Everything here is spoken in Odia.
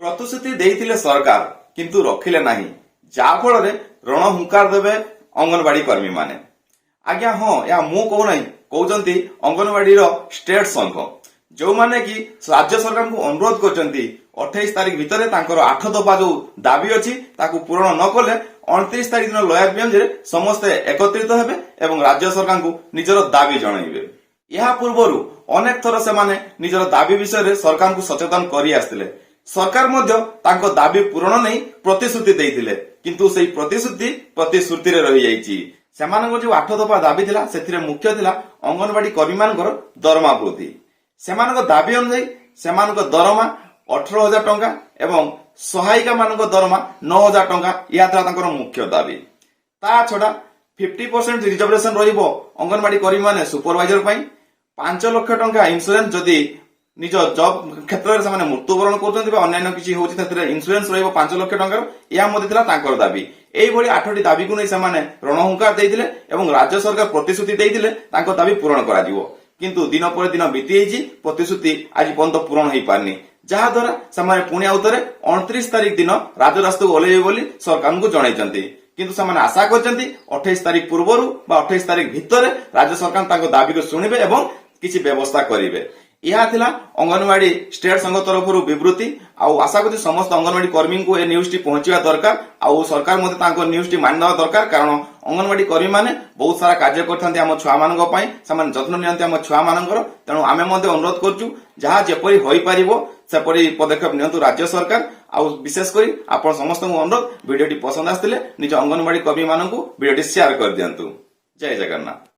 ପ୍ରତିଶ୍ରୁତି ଦେଇଥିଲେ ସରକାର କିନ୍ତୁ ରଖିଲେ ନାହିଁ, ଯାହା ଫଳରେ ରଣହୁଙ୍କାର ଦେବେ ଅଙ୍ଗନବାଡି କର୍ମୀ ମାନେ। ଆଜ୍ଞା ହଁ, ଏହା ମୁଁ କହୁନାହିଁ, କହୁଛନ୍ତି ଅଙ୍ଗନବାଡିର ଷ୍ଟେଟ ସଂଘ, ଯେଉଁମାନେ କି ରାଜ୍ୟ ସରକାରଙ୍କୁ ଅନୁରୋଧ କରିଛନ୍ତି 28 ତାରିଖ ଭିତରେ ତାଙ୍କର 8 ଦଫା ଯୋଉ ଦାବି ଅଛି ତାକୁ ପୂରଣ ନ କଲେ 29 ତାରିଖ ଦିନ ଲୟାର ବେଞ୍ଚରେ ସମସ୍ତେ ଏକତ୍ରିତ ହେବେ ଏବଂ ରାଜ୍ୟ ସରକାରଙ୍କୁ ନିଜର ଦାବି ଜଣାଇବେ। ଏହା ପୂର୍ବରୁ ଅନେକ ଥର ସେମାନେ ନିଜର ଦାବି ବିଷୟରେ ସରକାରଙ୍କୁ ସଚେତନ କରି ଆସିଥିଲେ। ସରକାର ମଧ୍ୟ ତାଙ୍କ ଦାବି ପୂରଣ ନେଇ ପ୍ରତିଶ୍ରୁତି ଦେଇଥିଲେ, କିନ୍ତୁ ସେହି ପ୍ରତିଶ୍ରୁତିରେ ରହିଯାଇଛି। ସେମାନଙ୍କର ଯୋଉ 8 ଦଫା ଦାବି ଥିଲା ସେଥିରେ ମୁଖ୍ୟ ଥିଲା ଅଙ୍ଗନବାଡି କର୍ମୀମାନଙ୍କର ଦରମା ବୃଦ୍ଧି। ସେମାନଙ୍କ ଦାବି ଅନୁଯାୟୀ ସେମାନଙ୍କ ଦରମା 18,000 ଟଙ୍କା ଏବଂ ସହାୟିକା ମାନଙ୍କ ଦରମା 9,000 ଟଙ୍କା, ଏହା ଥିଲା ତାଙ୍କର ମୁଖ୍ୟ ଦାବି। ତା ଛଡା 50% ରିଜର୍ଭେସନ ରହିବ ଅଙ୍ଗନବାଡି କର୍ମୀ ମାନେ ସୁପରଭାଇଜର ପାଇଁ, 5 ଲକ୍ଷ ଟଙ୍କା ଇନ୍ସୁରାନ୍ସ ଯଦି ନିଜ ଜବ କ୍ଷେତ୍ରରେ ସେମାନେ ମୃତ୍ୟୁବରଣ କରୁଛନ୍ତି ବା ଅନ୍ୟାନ୍ୟ କିଛି ହଉଛି ସେଥିରେ ଇନ୍ସୁରାନ୍ସ ରହିବ 5 ଲକ୍ଷ ଟଙ୍କାର, ଏହା ମଧ୍ୟ ଥିଲା ତାଙ୍କର ଦାବି। ଏଇଭଳି 8ଟି ଦାବିକୁ ନେଇ ସେମାନେ ରଣହୁଙ୍କାର ଦେଇଥିଲେ ଏବଂ ରାଜ୍ୟ ସରକାର ପ୍ରତିଶ୍ରୁତି ଦେଇଥିଲେ ତାଙ୍କ ଦାବି ପୂରଣ କରାଯିବ, କିନ୍ତୁ ଦିନ ପରେ ଦିନ ବିତି ଯାଇଛି, ପ୍ରତିଶ୍ରୁତି ଆଜି ପର୍ଯ୍ୟନ୍ତ ପୂରଣ ହେଇପାରିନି, ଯାହାଦ୍ୱାରା ସେମାନେ ପୁଣି ଆଉଥରେ 29 ତାରିଖ ଦିନ ରାଜରାସ୍ତାକୁ ଓହ୍ଲାଇବେ ବୋଲି ସରକାରଙ୍କୁ ଜଣାଇଛନ୍ତି। କିନ୍ତୁ ସେମାନେ ଆଶା କରିଛନ୍ତି 28 ତାରିଖ ପୂର୍ବରୁ ବା 28 ତାରିଖ ଭିତରେ ରାଜ୍ୟ ସରକାର ତାଙ୍କ ଦାବିକୁ ଶୁଣିବେ ଏବଂ କିଛି ବ୍ୟବସ୍ଥା କରିବେ। ଏହା ଥିଲା ଅଙ୍ଗନବାଡି ଷ୍ଟେଟ ସଂଘ ତରଫରୁ ବିବୃତ୍ତି। ଆଉ ଆଶା କରୁଛି ସମସ୍ତ ଅଙ୍ଗନବାଡି କର୍ମୀଙ୍କୁ ଏ ନ୍ୟୁଜଟି ପହଞ୍ଚିବା ଦରକାର, ଆଉ ସରକାର ମଧ୍ୟ ତାଙ୍କ ନ୍ୟୁଜଟି ମାନିଦେବା ଦରକାର, କାରଣ ଅଙ୍ଗନବାଡି କର୍ମୀ ମାନେ ବହୁତ ସାରା କାର୍ଯ୍ୟ କରିଥାନ୍ତି ଆମ ଛୁଆ ମାନଙ୍କ ପାଇଁ, ସେମାନେ ଯତ୍ନ ନିଅନ୍ତି ଆମ ଛୁଆ ମାନଙ୍କର। ତେଣୁ ଆମେ ମଧ୍ୟ ଅନୁରୋଧ କରୁଛୁ ଯାହା ଯେପରି ହୋଇପାରିବ ସେପରି ପଦକ୍ଷେପ ନିଅନ୍ତୁ ରାଜ୍ୟ ସରକାର। ଆଉ ବିଶେଷ କରି ଆପଣ ସମସ୍ତଙ୍କୁ ଅନୁରୋଧ, ଭିଡିଓଟି ପସନ୍ଦ ଆସିଥିଲେ ନିଜ ଅଙ୍ଗନବାଡି କର୍ମୀ ମାନଙ୍କୁ ଭିଡିଓଟି ସେୟାର କରିଦିଅନ୍ତୁ। ଜୟ ଜଗନ୍ନାଥ।